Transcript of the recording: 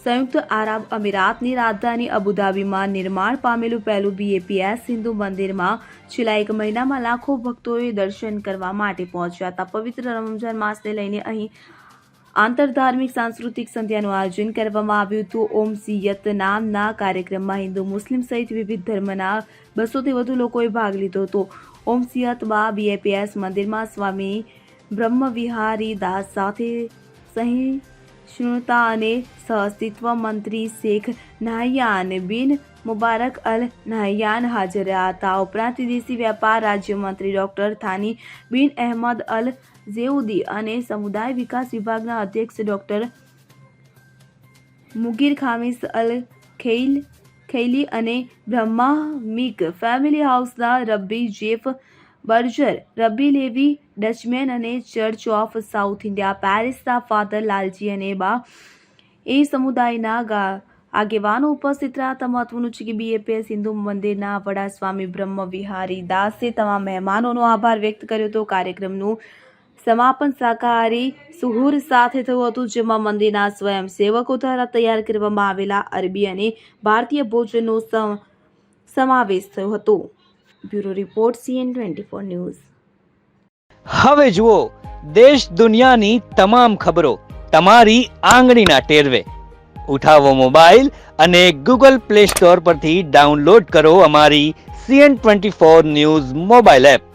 સંયુક્ત આરબ અમીરાતની રાજધાની અબુધાબીમાં નિર્માણ પામેલું પહેલું BAPS હિન્દુ મંદિરમાં છેલ્લા એક મહિનામાં લાખો ભક્તોએ દર્શન કરવા માટે પહોંચ્યા હતા. પવિત્ર રમઝાન માસને લઈને અહીં આંતરધાર્મિક સાંસ્કૃતિક સંધ્યાનું આયોજન કરવામાં આવ્યું હતું. ઓમ સિયત નામના કાર્યક્રમમાં હિન્દુ મુસ્લિમ સહિત વિવિધ ધર્મના 200થી વધુ લોકોએ ભાગ લીધો હતો. ઓમ સિયત BAPS મંદિરમાં સ્વામી બ્રહ્મવિહારી દાસ સાથે સહિષ્ણુતા અને સહઅસ્તિત્વ મંત્રી શેખ નાહયાન બિન મુબારક અલ નાહયાન હાજર રહ્યા હતા. ઉપરાંત વિદેશી વ્યાપાર રાજ્યમંત્રી ડોક્ટર થાની બિન અહેમદ અલ ઝેઉદી અને સમુદાય વિકાસ વિભાગના અધ્યક્ષ ડોક્ટર મુગીર ખામિસ અલ ખૈલી અને બ્રહ્મામિક ફેમિલી હાઉસના રબ્બી જેફ બર્જર, રબ્બી લેવી ડચમેન અને ચર્ચ ઓફ સાઉથ ઇન્ડિયા પેરિસના ફાધર લાલજી અને એ સમુદાયના આગેવાનો ઉપસ્થિત રહ્યા હતા. મહત્વનું છે કે BAPS હિન્દુ મંદિરના વડા સ્વામી બ્રહ્મ વિહારી દાસે તમામ મહેમાનોનો આભાર વ્યક્ત કર્યો હતો. કાર્યક્રમનું સમાપન શાકાહારી સુહૂર સાથે થયું હતું, જેમાં મંદિરના સ્વયંસેવકો દ્વારા તૈયાર કરવામાં આવેલા અરબી અને ભારતીય ભોજનનો સમાવેશ થયો હતો. Bureau report CN24 news. હવે જુઓ દેશ દુનિયાની તમામ ખબરો તમારી આંગળીના ટેરવે. ઉઠાવો મોબાઈલ અને Google Play Store પરથી ડાઉનલોડ કરો અમારી CN24 ન્યૂઝ મોબાઈલ એપ.